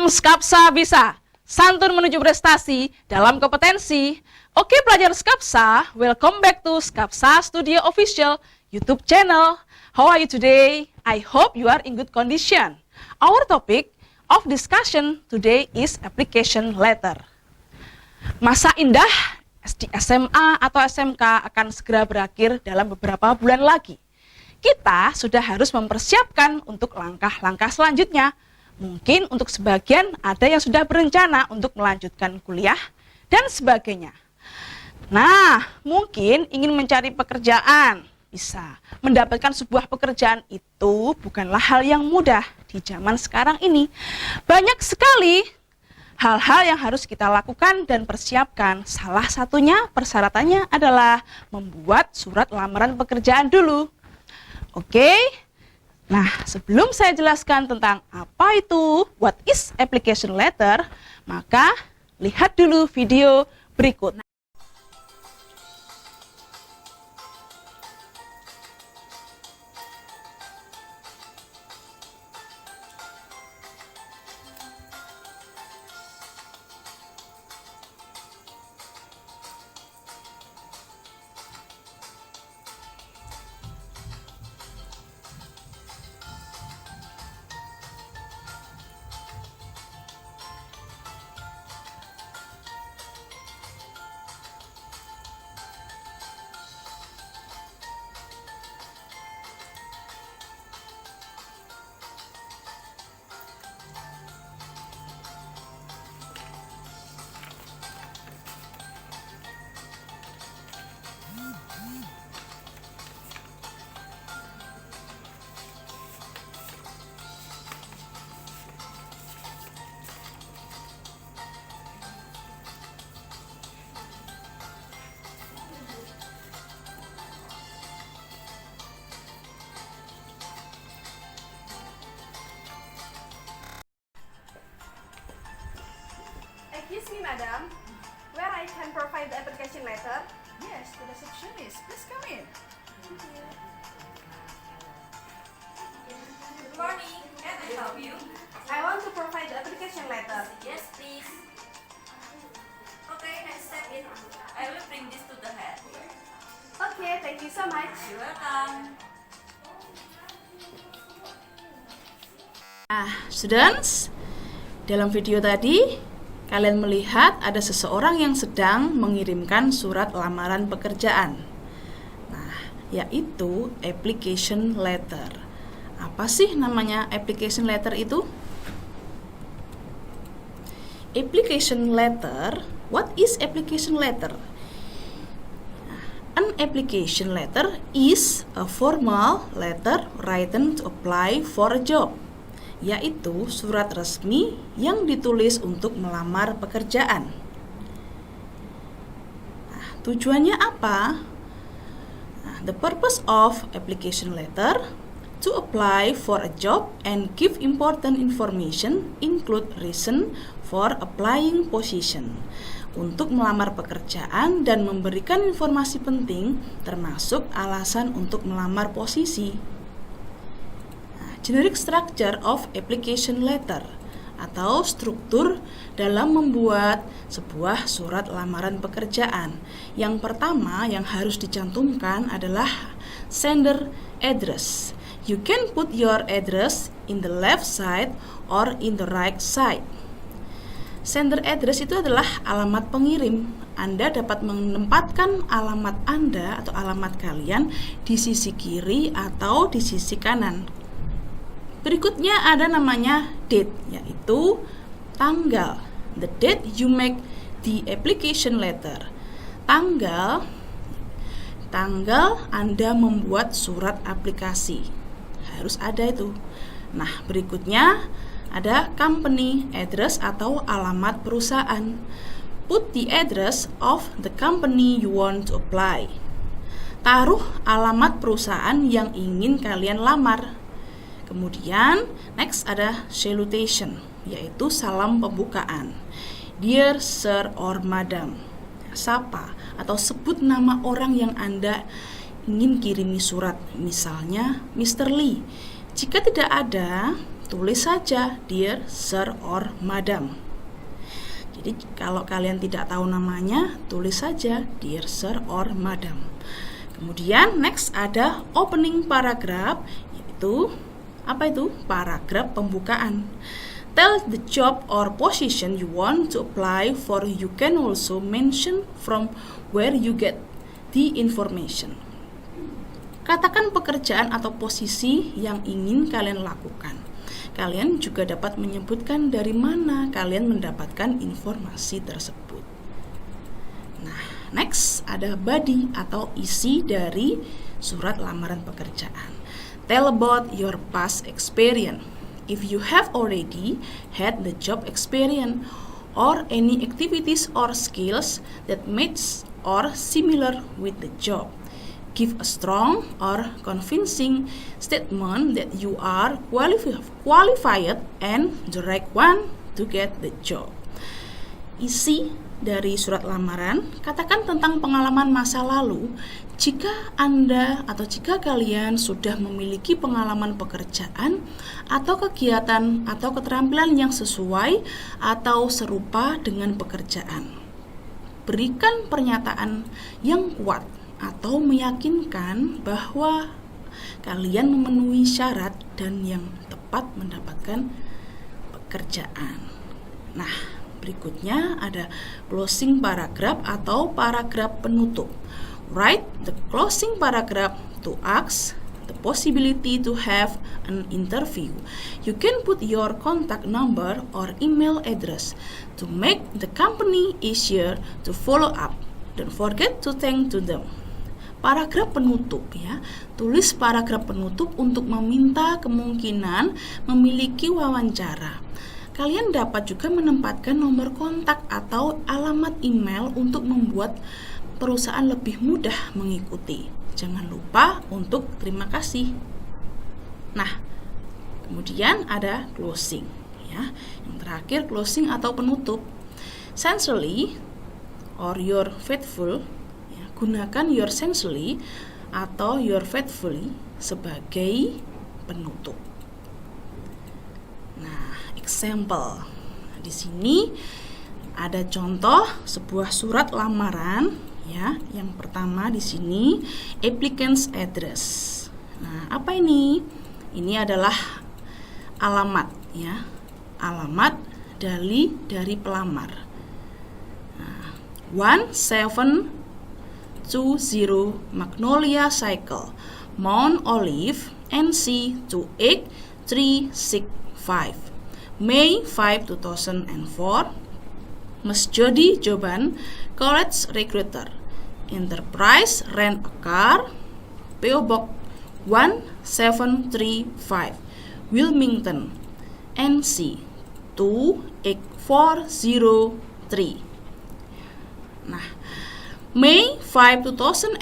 Skapsa bisa, santun menuju prestasi dalam kompetensi. Oke pelajar Skapsa, welcome back to Skapsa Studio Official YouTube channel. How are you today? I hope you are in good condition. Our topic of discussion today is application letter. Masa indah SD SMA atau SMK akan segera berakhir dalam beberapa bulan lagi. Kita sudah harus mempersiapkan untuk langkah-langkah selanjutnya. Mungkin untuk sebagian ada yang sudah berencana untuk melanjutkan kuliah dan sebagainya. Nah, mungkin ingin mencari pekerjaan. Bisa. Mendapatkan sebuah pekerjaan itu bukanlah hal yang mudah di zaman sekarang ini. Banyak sekali hal-hal yang harus kita lakukan dan persiapkan. Salah satunya persyaratannya adalah membuat surat lamaran pekerjaan dulu. Oke, nah sebelum saya jelaskan tentang apa itu what is application letter, maka lihat dulu video berikut. Excuse me, madam. Where I can provide the application letter? Yes, to the receptionist. Please come in. Good morning. Can I help you? I want to provide the application letter. Yes, please. Okay, next step in. I will bring this to the head. Okay, thank you so much. You're welcome. Students, dalam video tadi kalian melihat ada seseorang yang sedang mengirimkan surat lamaran pekerjaan. Nah, yaitu application letter. Apa sih namanya application letter itu? Application letter, what is application letter? An application letter is a formal letter written to apply for a job, yaitu surat resmi yang ditulis untuk melamar pekerjaan. Nah, tujuannya apa? Nah, the purpose of application letter to apply for a job and give important information include reason for applying position. Untuk melamar pekerjaan dan memberikan informasi penting termasuk alasan untuk melamar posisi. Generic structure of application letter atau struktur dalam membuat sebuah surat lamaran pekerjaan. Yang pertama yang harus dicantumkan adalah sender address. You can put your address in the left side or in the right side. Sender address itu adalah alamat pengirim. Anda dapat menempatkan alamat Anda atau alamat kalian di sisi kiri atau di sisi kanan. Berikutnya ada namanya date, yaitu tanggal. The date you make the application letter. Tanggal Anda membuat surat aplikasi. Harus ada itu. Nah, berikutnya ada company address atau alamat perusahaan. Put the address of the company you want to apply. Taruh alamat perusahaan yang ingin kalian lamar. Kemudian, next ada salutation, yaitu salam pembukaan. Dear Sir or Madam, sapa atau sebut nama orang yang Anda ingin kirimi surat, misalnya Mr. Lee. Jika tidak ada, tulis saja Dear Sir or Madam. Jadi kalau kalian tidak tahu namanya, tulis saja Dear Sir or Madam. Kemudian next ada opening paragraph, yaitu apa itu? Paragraf pembukaan. Tell the job or position you want to apply for. You can also mention from where you get the information. Katakan pekerjaan atau posisi yang ingin kalian lakukan. Kalian juga dapat menyebutkan dari mana kalian mendapatkan informasi tersebut. Nah, next ada body atau isi dari surat lamaran pekerjaan. Tell about your past experience. If you have already had the job experience or any activities or skills that match or similar with the job. Give a strong or convincing statement that you are qualified and the right one to get the job. Isi dari surat lamaran, katakan tentang pengalaman masa lalu jika Anda atau jika kalian sudah memiliki pengalaman pekerjaan atau kegiatan atau keterampilan yang sesuai atau serupa dengan pekerjaan. Berikan pernyataan yang kuat atau meyakinkan bahwa kalian memenuhi syarat dan yang tepat mendapatkan pekerjaan. Nah, berikutnya ada closing paragraph atau paragraf penutup. Write the closing paragraph to ask the possibility to have an interview. You can put your contact number or email address to make the company easier to follow up. Don't forget to thank to them. Paragraf penutup ya. Tulis paragraf penutup untuk meminta kemungkinan memiliki wawancara. Kalian dapat juga menempatkan nomor kontak atau alamat email untuk membuat perusahaan lebih mudah mengikuti. Jangan lupa untuk terima kasih. Nah, kemudian ada closing ya. Yang terakhir closing atau penutup. Sincerely or your faithful ya, gunakan your sincerely atau your faithfully sebagai penutup. Nah, example. Di sini ada contoh sebuah surat lamaran ya. Yang pertama di sini applicant's address. Nah, apa ini? Ini adalah alamat ya. Alamat dari pelamar. Nah, 1720 Magnolia Cycle, Mount Olive, NC 28365. May 5, 2004. Mas Jody Joban, College Recruiter. Enterprise Rent a Car, PO Box 1735, Wilmington, NC 28403. Nah, May 5, 2004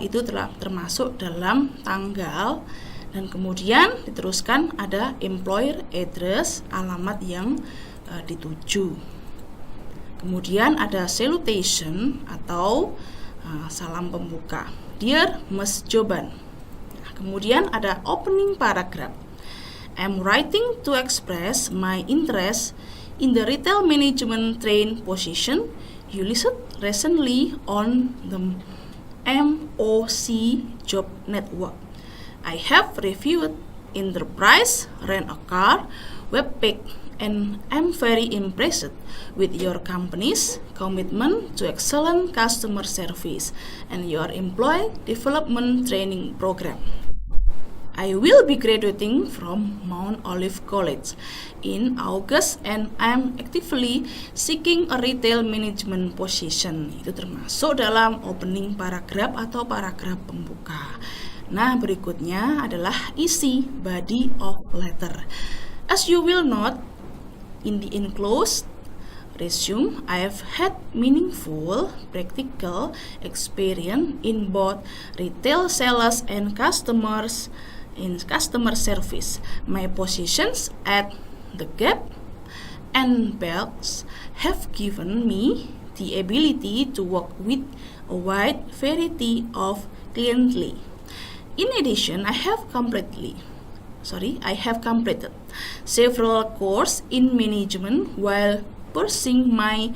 itu telah termasuk dalam tanggal, dan kemudian diteruskan ada employer address, alamat yang dituju. Kemudian ada salutation atau salam pembuka. Dear Mas Joban. Nah, kemudian ada opening paragraph. I'm writing to express my interest in the retail management train position you listed recently on the MOC Job Network. I have reviewed Enterprise Rent a Car webpage and I'm very impressed with your company's commitment to excellent customer service and your employee development training program. I will be graduating from Mount Olive College in August and I'm actively seeking a retail management position. Itu termasuk dalam opening paragraph atau paragraf pembuka. Nah, berikutnya adalah isi body of letter. As you will note, in the enclosed resume, I have had meaningful practical experience in both retail sales and customer service. My positions at The Gap and Belks have given me the ability to work with a wide variety of clientele. In addition, I have completed several courses in management while pursuing my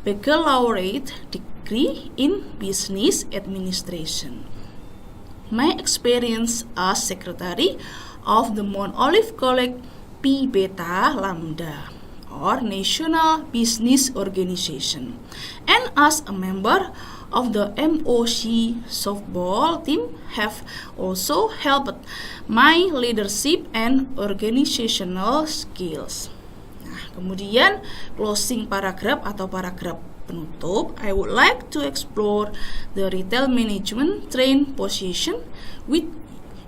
baccalaureate degree in business administration. My experience as secretary of the Mount Olive College Pi Beta Lambda or National Business Organization, and as a member of the MOC softball team have also helped my leadership and organizational skills. Nah, kemudian closing paragraph atau paragraf penutup, I would like to explore the retail management train position with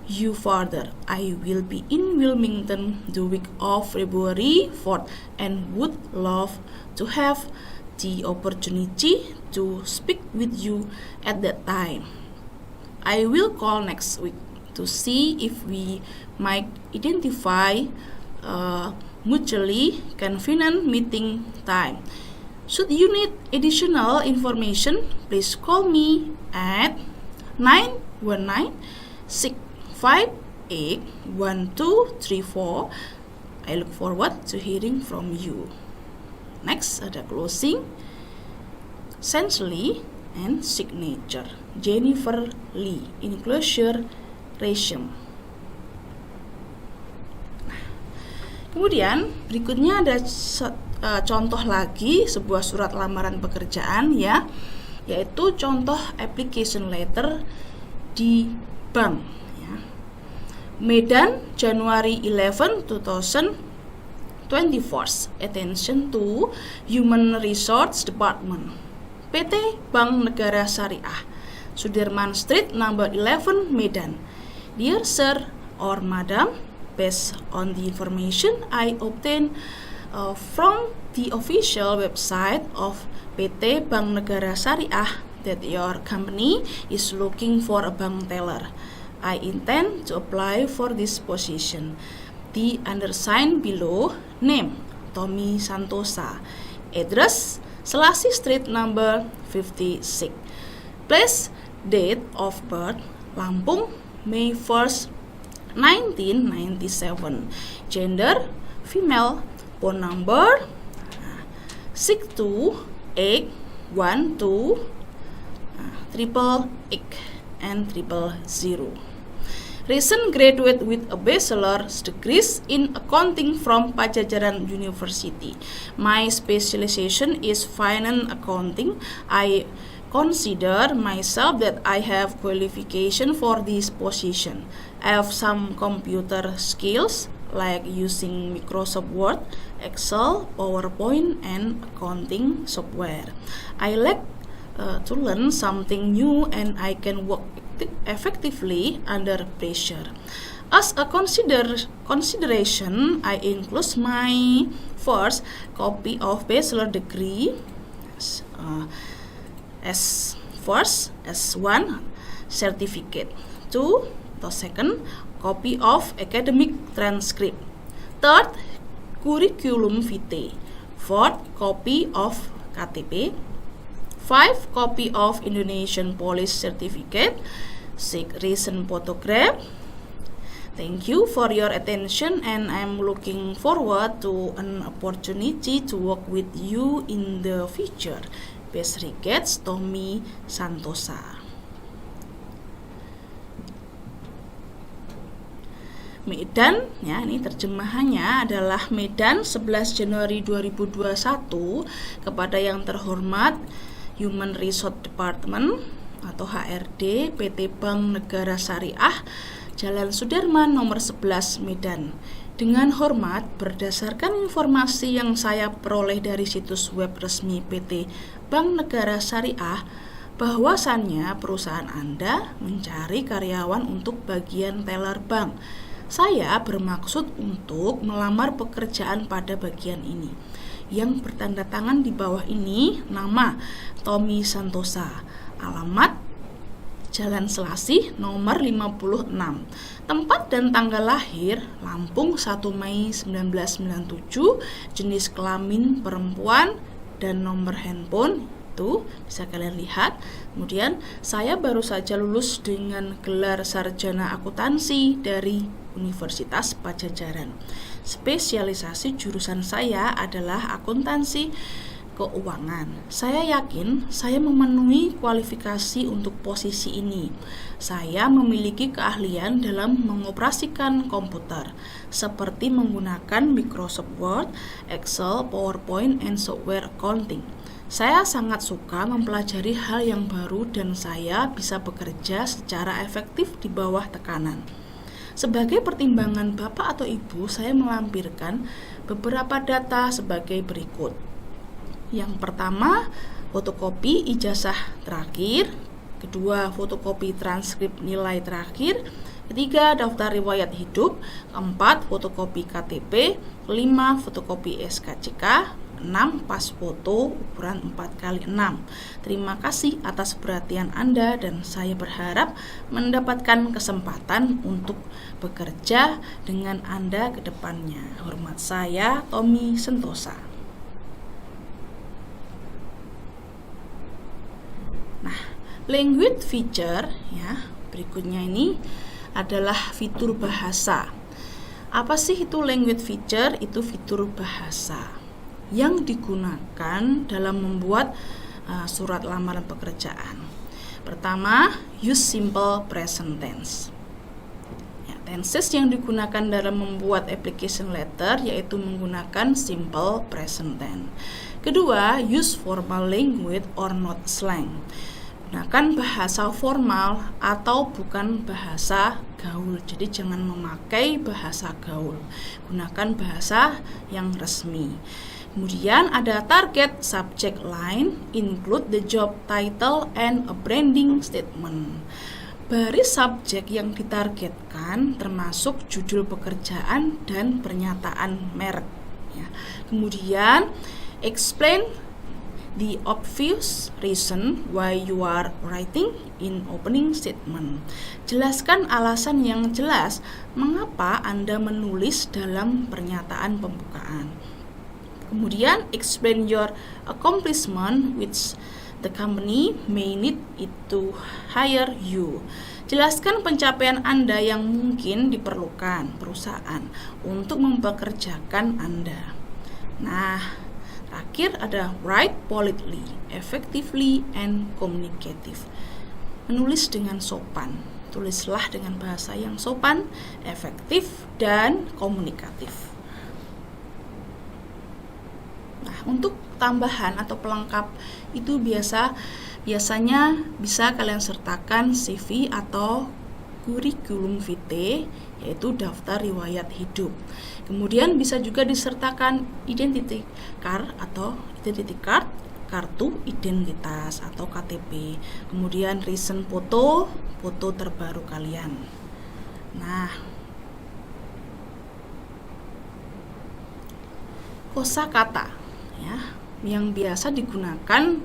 you further. I will be in Wilmington the week of February 4th and would love to have the opportunity to speak with you at that time. I will call next week to see if we might identify a mutually convenient meeting time. Should you need additional information, please call me at 919-658-1234. I look forward to hearing from you. Next, ada closing, sincerely, and signature. Jennifer Lee, enclosure resume. Kemudian berikutnya ada contoh lagi sebuah surat lamaran pekerjaan ya, yaitu contoh application letter di bank ya. Medan, January 11, 2024. Attention to Human Resource Department. PT Bank Negara Syariah, Sudirman Street, number 11, Medan. Dear Sir or Madam, based on the information I obtained from the official website of PT Bank Negara Syariah that your company is looking for a bank teller, I intend to apply for this position. The undersigned below, name Tommy Santosa, address Selassie Street number 56, place, date of birth Lampung, May 1st, 1997, gender female, phone number 62812888 and 000. Recent graduate with a bachelor's degree in accounting from Pajajaran University. My specialization is finance accounting. I consider myself that I have qualification for this position. I have some computer skills like using Microsoft Word, Excel, PowerPoint, and accounting software. I like to learn something new and I can work effectively under pressure. As a consideration, I include my first copy of bachelor degree as first as one certificate. Two, the second copy of academic transcript. Third, curriculum vitae. Fourth, copy of KTP. 5 copy of Indonesian Police Certificate. 6 recent photograph. Thank you for your attention and I'm looking forward to an opportunity to work with you in the future. Best regards, Tommy Santosa. Medan, ya ini terjemahannya adalah Medan 11 Januari 2021 kepada yang terhormat Human Resource Department atau HRD PT Bank Negara Syariah Jalan Sudirman nomor 11 Medan. Dengan hormat, berdasarkan informasi yang saya peroleh dari situs web resmi PT Bank Negara Syariah, bahwasannya perusahaan Anda mencari karyawan untuk bagian teller bank. Saya bermaksud untuk melamar pekerjaan pada bagian ini. Yang bertanda tangan di bawah ini nama Tommy Santosa, alamat Jalan Selasih nomor 56, tempat dan tanggal lahir Lampung 1 Mei 1997, jenis kelamin perempuan dan nomor handphone itu bisa kalian lihat. Kemudian saya baru saja lulus dengan gelar sarjana akuntansi dari Universitas Pajajaran. spesialisasi jurusan saya adalah akuntansi keuangan. Saya yakin saya memenuhi kualifikasi untuk posisi ini. Saya memiliki keahlian dalam mengoperasikan komputer, seperti menggunakan Microsoft Word, Excel, PowerPoint, and software accounting. Saya sangat suka mempelajari hal yang baru dan saya bisa bekerja secara efektif di bawah tekanan. Sebagai pertimbangan Bapak atau Ibu, saya melampirkan beberapa data sebagai berikut. Yang pertama, fotokopi ijazah terakhir. Kedua, fotokopi transkrip nilai terakhir. Ketiga, daftar riwayat hidup. Keempat, fotokopi KTP. 5, fotokopi SKCK. 6, pas foto ukuran 4x6. Terima kasih atas perhatian Anda dan saya berharap mendapatkan kesempatan untuk bekerja dengan Anda ke depannya. Hormat saya, Tommy Sentosa. Nah, language feature ya, berikutnya ini adalah fitur bahasa. Apa sih itu language feature? Itu fitur bahasa yang digunakan dalam membuat surat lamaran pekerjaan. Pertama, use simple present tense. Ya, tenses yang digunakan dalam membuat application letter yaitu menggunakan simple present tense. Kedua, use formal language or not slang. Gunakan bahasa formal atau bukan bahasa gaul. Jadi jangan memakai bahasa gaul. Gunakan bahasa yang resmi. Kemudian ada target subject line, include the job title and a branding statement. Baris subjek yang ditargetkan termasuk judul pekerjaan dan pernyataan merek. Ya. Kemudian explain the obvious reason why you are writing in opening statement. Jelaskan alasan yang jelas mengapa Anda menulis dalam pernyataan pembukaan. Kemudian explain your accomplishment which the company may need it to hire you. Jelaskan pencapaian Anda yang mungkin diperlukan perusahaan untuk mempekerjakan Anda. Nah, terakhir ada write politely, effectively, and communicative. Menulis dengan sopan. Tulislah dengan bahasa yang sopan, efektif, dan komunikatif. Nah, untuk tambahan atau pelengkap itu biasanya bisa kalian sertakan CV atau kurikulum vitae, yaitu daftar riwayat hidup. Kemudian bisa juga disertakan identity card atau identity card, kartu identitas atau KTP. Kemudian recent foto terbaru kalian. Nah, kosakata ya, yang biasa digunakan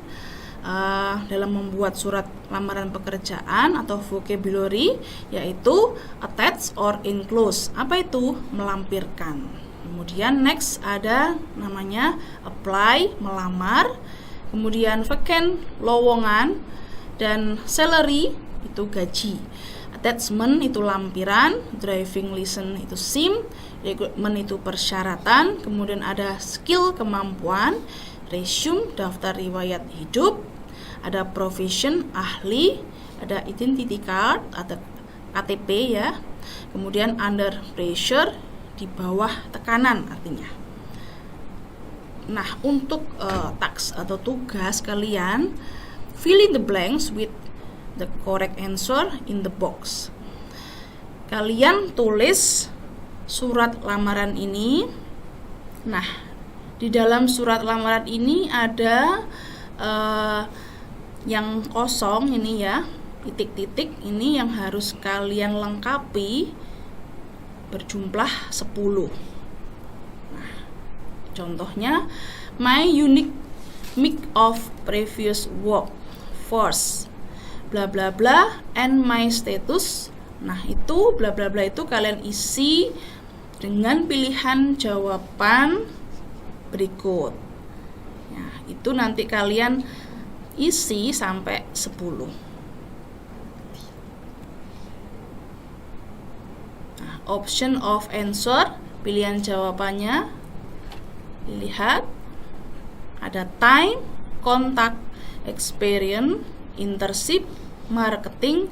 dalam membuat surat lamaran pekerjaan atau vocabulary, yaitu attach or enclose. Apa itu? Melampirkan. Kemudian next ada namanya apply, melamar. Kemudian vacant, lowongan. Dan salary itu gaji. Attachment itu lampiran, driving license itu SIM, recruitment itu persyaratan, kemudian ada skill, kemampuan, resume, daftar riwayat hidup, ada profession, ahli, ada identity card, ada KTP ya, kemudian under pressure, di bawah tekanan artinya. Nah, untuk task atau tugas kalian, fill in the blanks with the correct answer in the box. Kalian tulis surat lamaran ini. Nah, di dalam surat lamaran ini ada yang kosong ini ya, titik-titik ini yang harus kalian lengkapi berjumlah 10. Nah, contohnya my unique mix of previous work force bla bla bla and my status. Nah, itu bla bla bla itu kalian isi dengan pilihan jawaban berikut. Ya, itu nanti kalian isi sampai 10. Nah, option of answer pilihan jawabannya. Lihat, ada time, contact, experience, internship, marketing,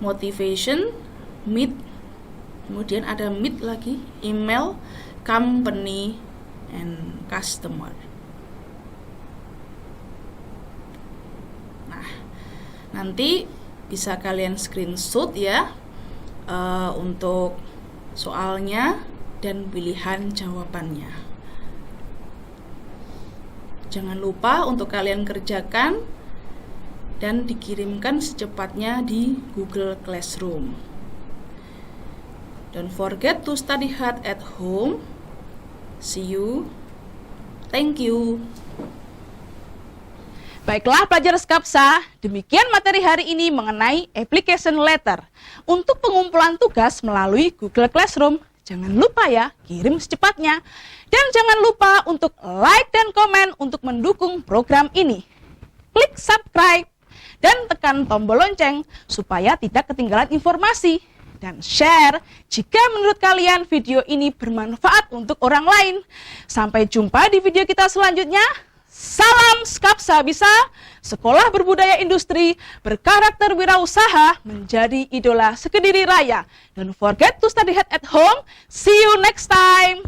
motivation, meet, kemudian ada meet lagi, email, company, and customer. Nah, nanti bisa kalian screenshot ya untuk soalnya dan pilihan jawabannya. Jangan lupa untuk kalian kerjakan dan dikirimkan secepatnya di Google Classroom. Don't forget to study hard at home. See you. Thank you. Baiklah pelajar Skapsa, demikian materi hari ini mengenai application letter. Untuk pengumpulan tugas melalui Google Classroom, jangan lupa ya, kirim secepatnya. Dan jangan lupa untuk like dan komen untuk mendukung program ini. Klik subscribe dan tekan tombol lonceng supaya tidak ketinggalan informasi. Dan share jika menurut kalian video ini bermanfaat untuk orang lain. Sampai jumpa di video kita selanjutnya. Salam Skapsa Bisa, sekolah berbudaya industri, berkarakter wirausaha, menjadi idola sekediri raya. Don't forget to study hard at home. See you next time.